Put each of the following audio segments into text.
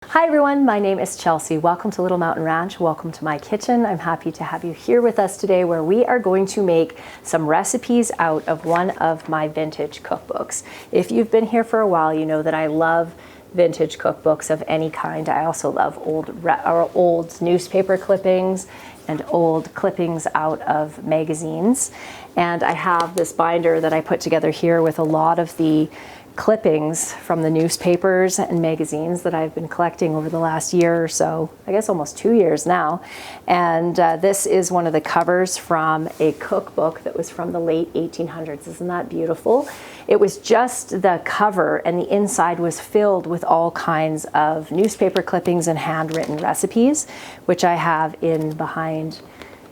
Hi everyone, my name is Chelsea. Welcome to Little Mountain Ranch. Welcome to my kitchen. I'm happy to have you here with us today where we are going to make some recipes out of one of my vintage cookbooks. If you've been here for a while, you know that I love vintage cookbooks of any kind. I also love old newspaper clippings and old clippings out of magazines. And I have this binder that I put together here with a lot of the clippings from the newspapers and magazines that I've been collecting over the last year or so, I guess almost 2 years now. And this is one of the covers from a cookbook that was from the late 1800s. Isn't that beautiful? It was just the cover, and the inside was filled with all kinds of newspaper clippings and handwritten recipes, which I have in behind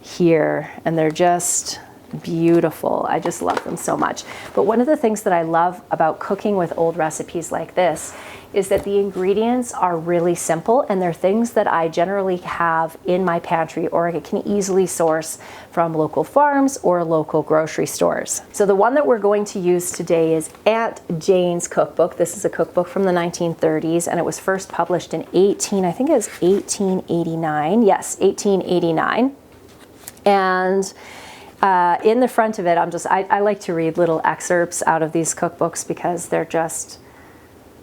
here, and they're just beautiful. I just love them so much. But one of the things that I love about cooking with old recipes like this is that the ingredients are really simple, and they're things that I generally have in my pantry or I can easily source from local farms or local grocery stores. So the one that we're going to use today is Aunt Jane's cookbook. This is a cookbook from the 1930s, and it was first published in 1889. Yes, 1889. And in the front of it, I like to read little excerpts out of these cookbooks because they're just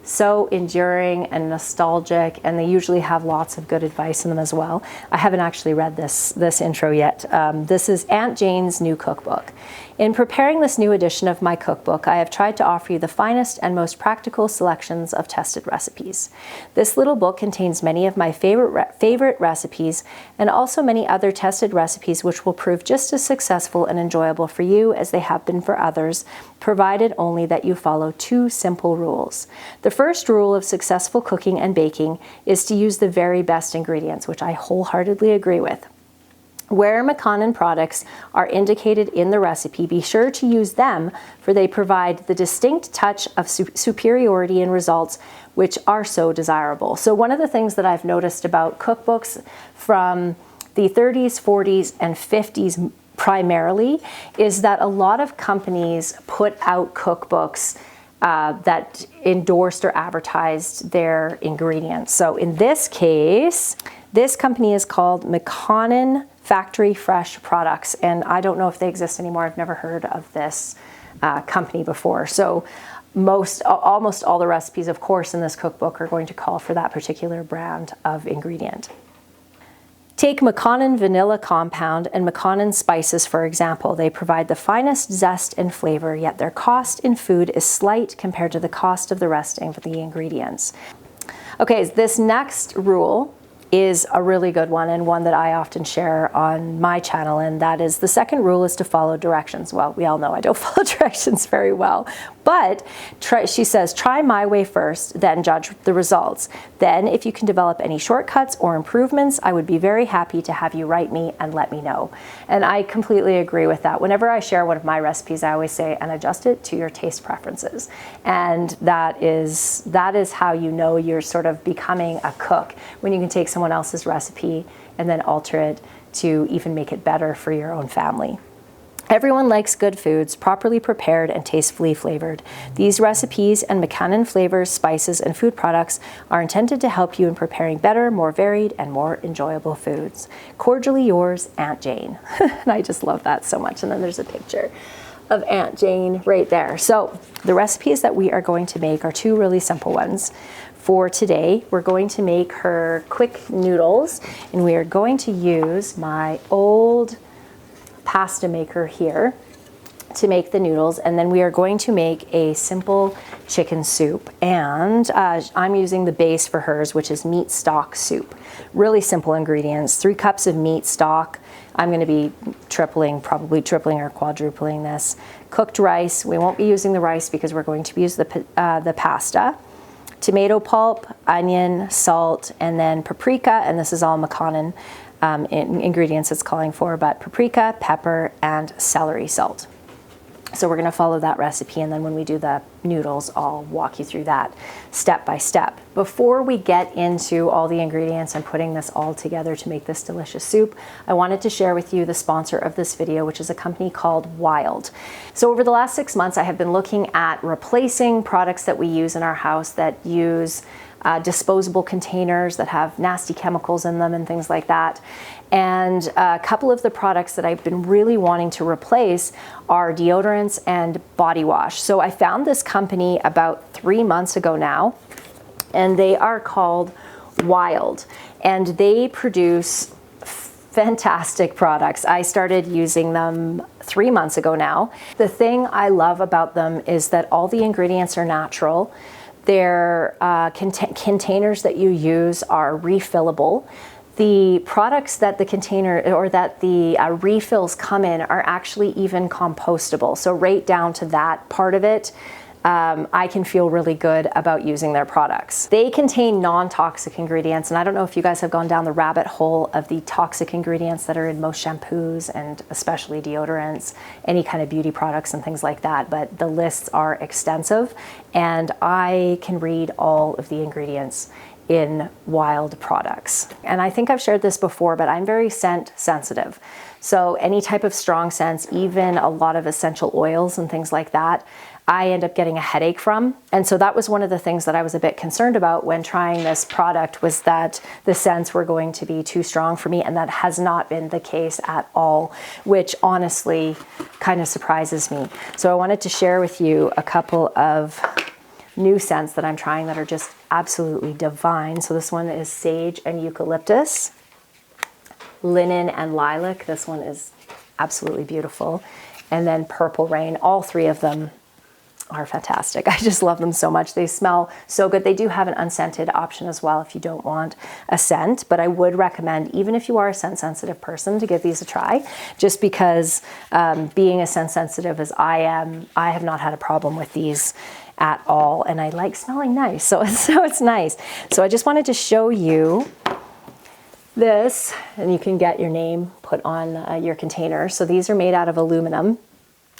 so enduring and nostalgic, and they usually have lots of good advice in them as well. I haven't actually read this intro yet. This is Aunt Jane's new cookbook. In preparing this new edition of my cookbook, I have tried to offer you the finest and most practical selections of tested recipes. This little book contains many of my favorite recipes and also many other tested recipes which will prove just as successful and enjoyable for you as they have been for others, provided only that you follow two simple rules. The first rule of successful cooking and baking is to use the very best ingredients, which I wholeheartedly agree with. Where Macconan products are indicated in the recipe, be sure to use them, for they provide the distinct touch of superiority in results which are so desirable. So one of the things that I've noticed about cookbooks from the 30s, 40s, and 50s primarily is that a lot of companies put out cookbooks that endorsed or advertised their ingredients. So in this case, this company is called Macconan Factory Fresh Products, and I don't know if they exist anymore. I've never heard of this company before. So almost all the recipes, of course, in this cookbook are going to call for that particular brand of ingredient. Take Macconan vanilla compound and Macconan spices, for example. They provide the finest zest and flavor, yet their cost in food is slight compared to the cost of the rest of the ingredients. Okay, this next rule is a really good one, and one that I often share on my channel, and that is the second rule is to follow directions. Well, we all know I don't follow directions very well, but she says, try my way first, then judge the results. Then if you can develop any shortcuts or improvements, I would be very happy to have you write me and let me know. And I completely agree with that. Whenever I share one of my recipes, I always say, and adjust it to your taste preferences. And that is how you know you're sort of becoming a cook, when you can take someone else's recipe and then alter it to even make it better for your own family. Everyone likes good foods, properly prepared and tastefully flavored. These recipes and Macconan flavors, spices, and food products are intended to help you in preparing better, more varied, and more enjoyable foods. Cordially yours, Aunt Jane. And I just love that so much. And then there's a picture of Aunt Jane right there. So the recipes that we are going to make are two really simple ones. For today, we're going to make her quick noodles, and we are going to use my old pasta maker here to make the noodles, and then we are going to make a simple chicken soup, and I'm using the base for hers, which is meat stock soup. Really simple ingredients: 3 cups of meat stock. I'm going to be probably tripling or quadrupling this. Cooked rice. We won't be using the rice because we're going to use the pasta. Tomato pulp, onion, salt, and then paprika, and this is all Macconan ingredients it's calling for, but paprika, pepper, and celery salt. So we're going to follow that recipe, and then when we do the noodles, I'll walk you through that step by step. Before we get into all the ingredients and putting this all together to make this delicious soup, I wanted to share with you the sponsor of this video, which is a company called Wild. So over the last 6 months, I have been looking at replacing products that we use in our house that use disposable containers that have nasty chemicals in them and things like that. And a couple of the products that I've been really wanting to replace are deodorants and body wash. So I found this company about 3 months ago now, and they are called Wild, and they produce fantastic products. I started using them 3 months ago now. The thing I love about them is that all the ingredients are natural. Their containers that you use are refillable. The products that the container or that the refills come in are actually even compostable. So right down to that part of it, I can feel really good about using their products. They contain non-toxic ingredients, and I don't know if you guys have gone down the rabbit hole of the toxic ingredients that are in most shampoos and especially deodorants, any kind of beauty products and things like that, but the lists are extensive, and I can read all of the ingredients in Wild products. And I think I've shared this before, but I'm very scent sensitive. So any type of strong scents, even a lot of essential oils and things like that, I end up getting a headache from. And so that was one of the things that I was a bit concerned about when trying this product, was that the scents were going to be too strong for me, and that has not been the case at all, which honestly kind of surprises me. So I wanted to share with you a couple of new scents that I'm trying that are just absolutely divine. So this one is sage and eucalyptus, linen and lilac. This one is absolutely beautiful. And then purple rain. All three of them are fantastic. I just love them so much. They smell so good. They do have an unscented option as well if you don't want a scent, but I would recommend, even if you are a scent sensitive person, to give these a try, just because being as scent sensitive as I am, I have not had a problem with these at all, and I like smelling nice, so it's nice. So I just wanted to show you this, and you can get your name put on your container. So these are made out of aluminum,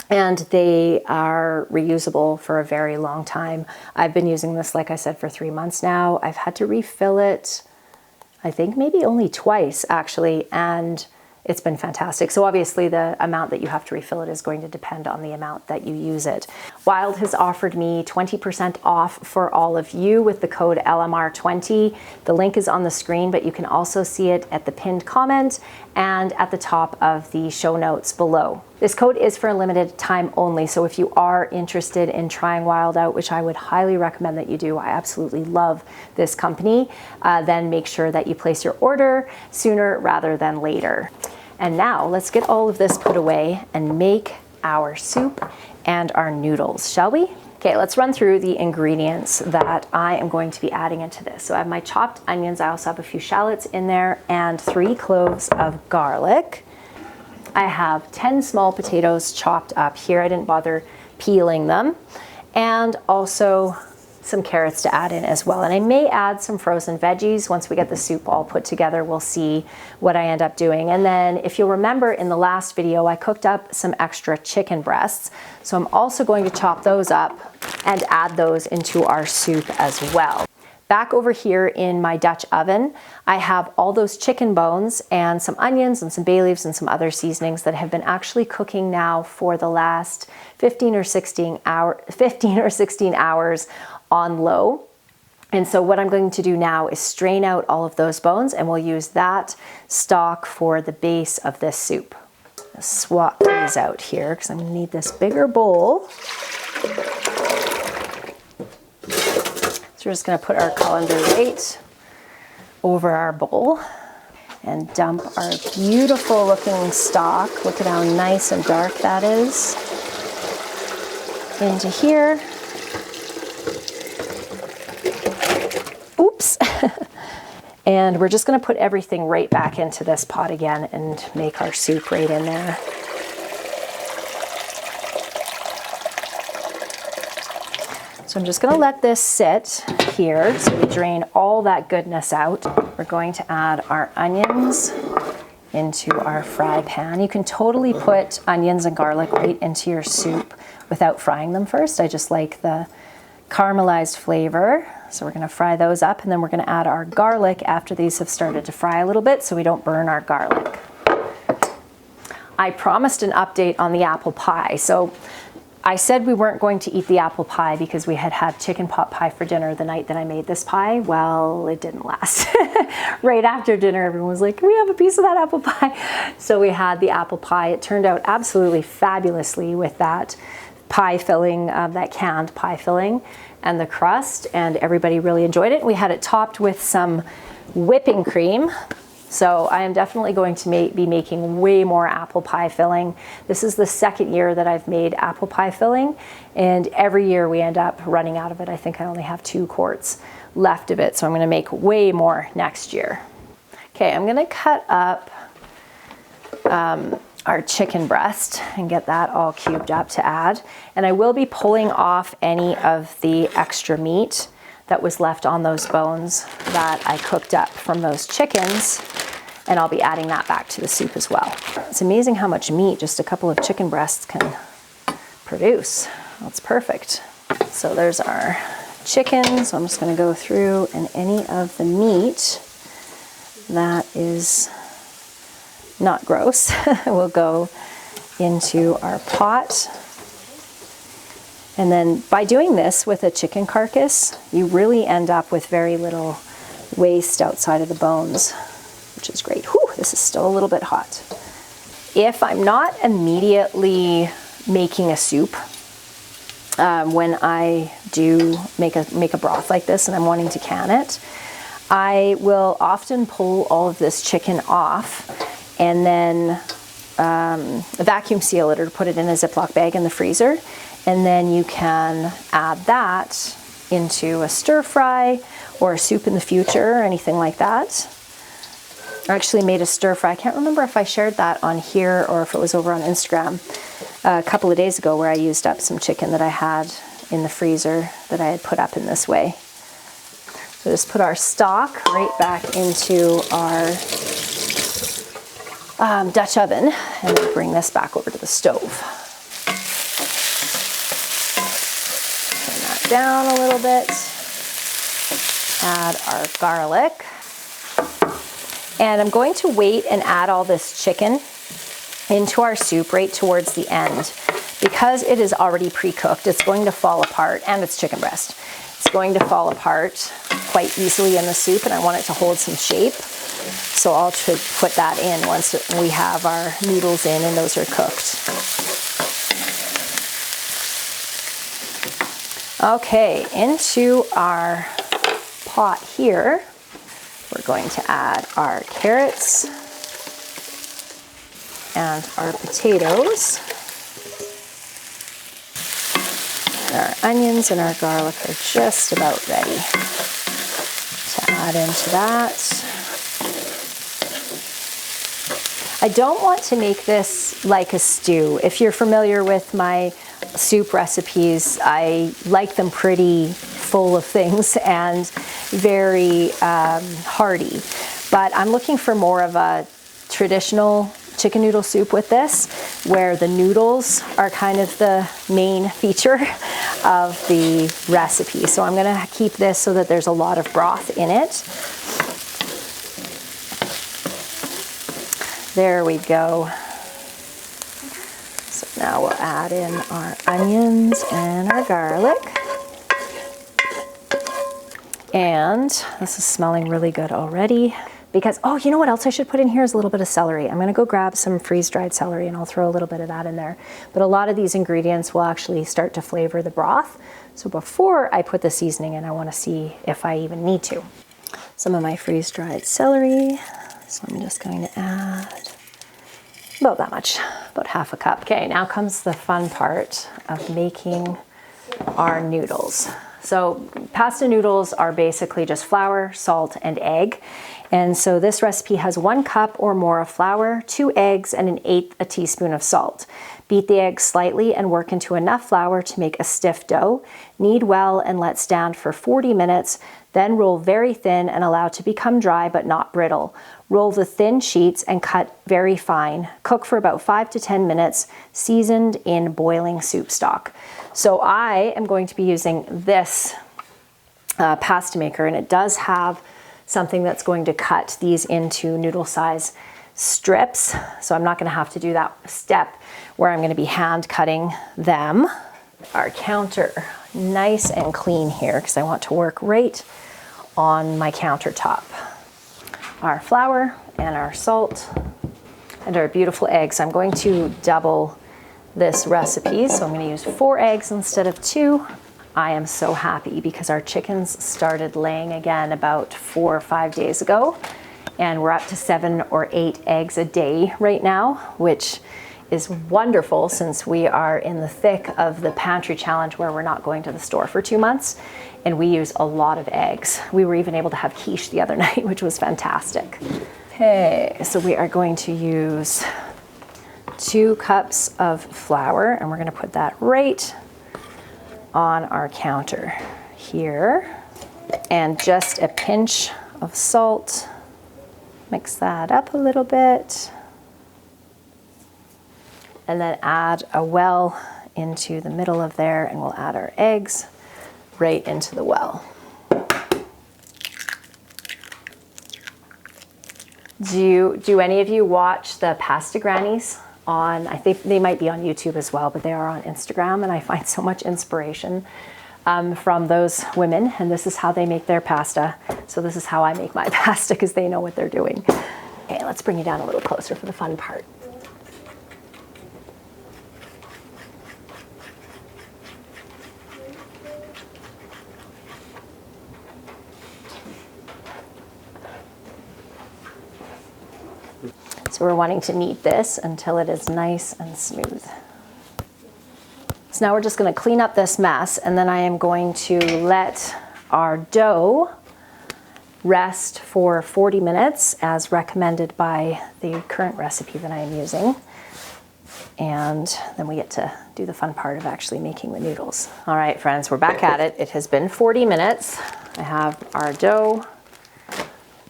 and they are reusable for a very long time. I've been using this, like I said, for 3 months now. I've had to refill it, I think maybe only twice actually, and it's been fantastic. So obviously the amount that you have to refill it is going to depend on the amount that you use it. Wild has offered me 20% off for all of you with the code LMR20. The link is on the screen, but you can also see it at the pinned comment and at the top of the show notes below. This code is for a limited time only, so if you are interested in trying Wild out, which I would highly recommend that you do, I absolutely love this company, then make sure that you place your order sooner rather than later. And now let's get all of this put away and make our soup and our noodles, shall we? Okay, let's run through the ingredients that I am going to be adding into this. So I have my chopped onions. I also have a few shallots in there and 3 cloves of garlic. I have 10 small potatoes chopped up here. I didn't bother peeling them. And also some carrots to add in as well. And I may add some frozen veggies. Once we get the soup all put together, we'll see what I end up doing. And then if you'll remember in the last video, I cooked up some extra chicken breasts. So I'm also going to chop those up and add those into our soup as well. Back over here in my Dutch oven, I have all those chicken bones and some onions and some bay leaves and some other seasonings that have been actually cooking now for the last 15 or 16 hours on low. And so what I'm going to do now is strain out all of those bones, and we'll use that stock for the base of this soup. I'll swap these out here because I'm going to need this bigger bowl. So we're just going to put our colander right over our bowl and dump our beautiful looking stock. Look at how nice and dark that is. Into here. Oops. And we're just going to put everything right back into this pot again and make our soup right in there. So I'm just going to let this sit here so we drain all that goodness out. We're going to add our onions into our fry pan. You can totally put onions and garlic right into your soup without frying them first. I just like the caramelized flavor. So we're going to fry those up, and then we're going to add our garlic after these have started to fry a little bit so we don't burn our garlic. I promised an update on the apple pie. So I said we weren't going to eat the apple pie because we had had chicken pot pie for dinner the night that I made this pie. Well, it didn't last. Right after dinner, everyone was like, can we have a piece of that apple pie? So we had the apple pie. It turned out absolutely fabulously with that pie filling, that canned pie filling and the crust, and everybody really enjoyed it. We had it topped with some whipping cream. So I am definitely going to be making way more apple pie filling. This is the second year that I've made apple pie filling, and every year we end up running out of it. I think I only have 2 quarts left of it, so I'm going to make way more next year. Okay, I'm going to cut up our chicken breast and get that all cubed up to add. And I will be pulling off any of the extra meat that was left on those bones that I cooked up from those chickens, and I'll be adding that back to the soup as well. It's amazing how much meat just a couple of chicken breasts can produce. That's perfect. So there's our chicken. So I'm just going to go through, and any of the meat that is not gross will go into our pot. And then by doing this with a chicken carcass, you really end up with very little waste outside of the bones, which is great. Whew, this is still a little bit hot. If I'm not immediately making a soup, when I do make a broth like this and I'm wanting to can it, I will often pull all of this chicken off and then vacuum seal it or put it in a Ziploc bag in the freezer. And then you can add that into a stir fry or a soup in the future or anything like that. I actually made a stir fry. I can't remember if I shared that on here or if it was over on Instagram a couple of days ago, where I used up some chicken that I had in the freezer that I had put up in this way. So just put our stock right back into our Dutch oven and then bring this back over to the stove. Down a little bit, add our garlic, and I'm going to wait and add all this chicken into our soup right towards the end. Because it is already pre-cooked, it's going to fall apart, and it's chicken breast. It's going to fall apart quite easily in the soup, and I want it to hold some shape. So I'll put that in once we have our noodles in and those are cooked. Okay, into our pot here, we're going to add our carrots and our potatoes. Our onions and our garlic are just about ready to add into that. I don't want to make this like a stew. If you're familiar with my soup recipes, I like them pretty full of things and very hearty. But I'm looking for more of a traditional chicken noodle soup with this, where the noodles are kind of the main feature of the recipe. So I'm going to keep this so that there's a lot of broth in it. There we go. So now we'll add in our onions and our garlic. And this is smelling really good already. Because, oh, you know what else I should put in here is a little bit of celery. I'm going to go grab some freeze-dried celery and I'll throw a little bit of that in there. But a lot of these ingredients will actually start to flavor the broth. So before I put the seasoning in, I want to see if I even need to. Some of my freeze-dried celery. So I'm just going to add about that much, about half a cup. Okay, now comes the fun part of making our noodles. So pasta noodles are basically just flour, salt, and egg. And so this recipe has 1 cup or more of flour, 2 eggs, and 1/8 a teaspoon of salt. Beat the eggs slightly and work into enough flour to make a stiff dough. Knead well and let stand for 40 minutes, then roll very thin and allow to become dry but not brittle. Roll the thin sheets and cut very fine. Cook for about 5 to 10 minutes, seasoned in boiling soup stock. So I am going to be using this pasta maker, and it does have something that's going to cut these into noodle size strips. So I'm not going to have to do that step where I'm going to be hand cutting them. our counter nice and clean here because I want to work right on my countertop. Our flour and our salt and our beautiful eggs. I'm going to double this recipe, so I'm going to use 4 eggs instead of 2. I am so happy because our chickens started laying again about 4 or 5 days ago, and we're up to 7 or 8 eggs a day right now, which is wonderful since we are in the thick of the pantry challenge where we're not going to the store for 2 months, and we use a lot of eggs. We were even able to have quiche the other night, which was fantastic. Okay, so we are going to use 2 cups of flour, and we're going to put that right on our counter here. And just a pinch of salt. Mix that up a little bit. And then add a well into the middle of there, and we'll add our eggs right into the well. Do any of you watch the Pasta Grannies on, I think they might be on YouTube as well, but they are on Instagram, and I find so much inspiration from those women, and this is how they make their pasta. So this is how I make my pasta because they know what they're doing. Okay, let's bring you down a little closer for the fun part. So we're wanting to knead this until it is nice and smooth. So now we're just going to clean up this mess, and then I am going to let our dough rest for 40 minutes as recommended by the current recipe that I am using. And then we get to do the fun part of actually making the noodles. All right, friends, we're back at it. It has been 40 minutes. I have our dough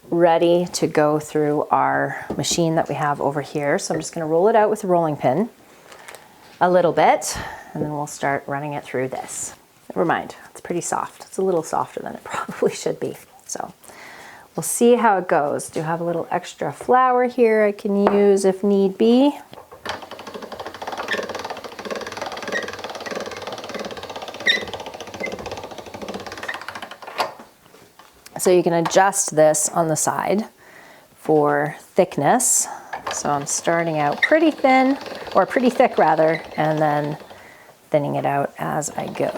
ready to go through our machine that we have over here. So I'm just going to roll it out with a rolling pin a little bit, and then we'll start running it through this. Never mind, it's pretty soft. It's a little softer than it probably should be. So we'll see how it goes. Do have a little extra flour here I can use if need be. So you can adjust this on the side for thickness. So I'm starting out pretty thin, or pretty thick rather, and then thinning it out as I go.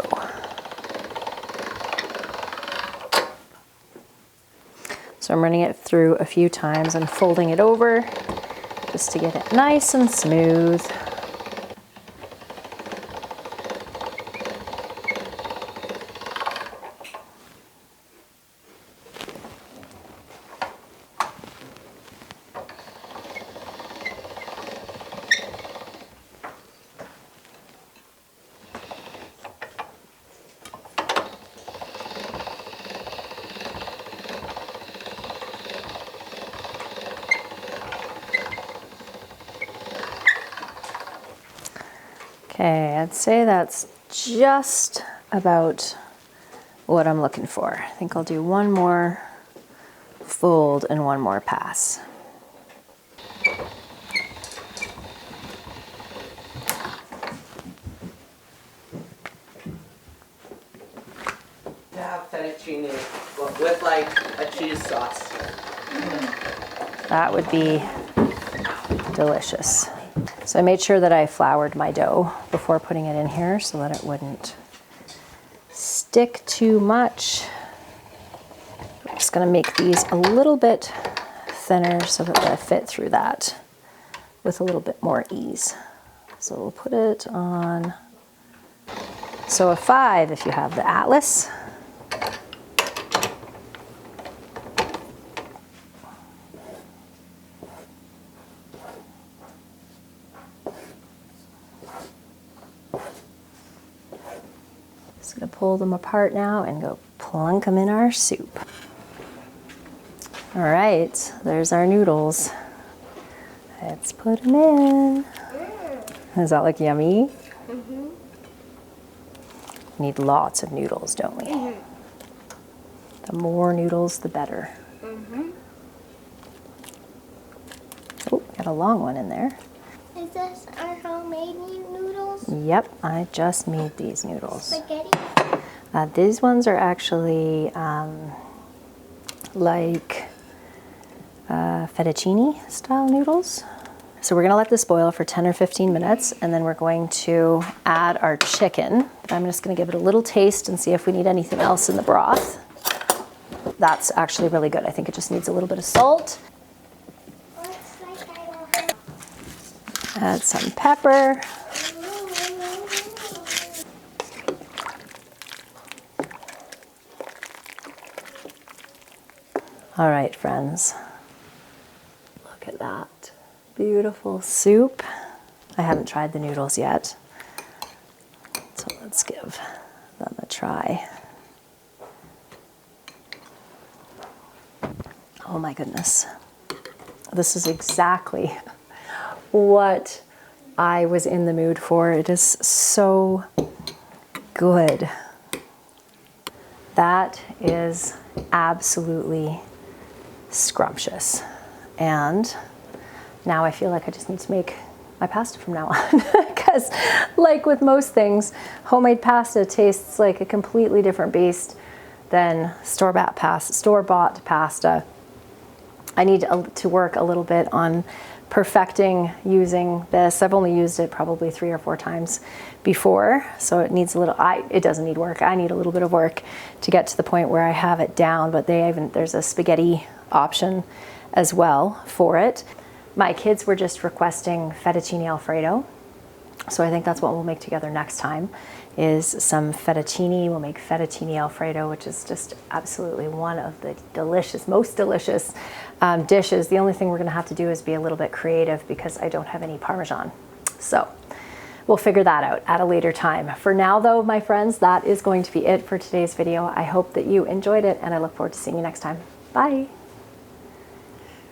So I'm running it through a few times and folding it over just to get it nice and smooth. Okay, I'd say that's just about what I'm looking for. I think I'll do one more fold and one more pass. To have fettuccine with like a cheese sauce. That would be delicious. So I made sure that I floured my dough before putting it in here so that it wouldn't stick too much. I'm just going to make these a little bit thinner so that they fit through that with a little bit more ease. So we'll put it on, so a 5 if you have the Atlas. Just going to pull them apart now and go plunk them in our soup. All right, there's our noodles. Let's put them in. Does that look yummy? Mm-hmm. Need lots of noodles, don't we? Mm-hmm. The more noodles, the better. Mm-hmm. Oh, got a long one in there. Is this our homemade noodles? noodles? Yep, I just made these noodles. Spaghetti? These ones are actually like fettuccine style noodles. So we're gonna let this boil for 10 or 15 minutes, and then we're going to add our chicken. I'm just gonna give it a little taste and see if we need anything else in the broth. That's actually really good. I think it just needs a little bit of salt. Looks like I don't have. Add some pepper. All right, friends. Look at that. Beautiful soup. I haven't tried the noodles yet, so let's give them a try. Oh my goodness. This is exactly what I was in the mood for. It is so good. That is absolutely scrumptious. And now I feel like I just need to make my pasta from now on, because like with most things, homemade pasta tastes like a completely different beast than store-bought pasta. I need to work a little bit on perfecting using this. I've only used it probably 3 or 4 times before, so it needs a little, it doesn't need work. I need a little bit of work to get to the point where I have it down, but there's a spaghetti option as well for it. My kids were just requesting fettuccine Alfredo, so I think that's what we'll make together next time, is some fettuccine. We'll make fettuccine Alfredo, which is just absolutely one of the most delicious dishes. The only thing we're gonna have to do is be a little bit creative because I don't have any Parmesan. So we'll figure that out at a later time. For now though, my friends, that is going to be it for today's video. I hope that you enjoyed it, and I look forward to seeing you next time. Bye.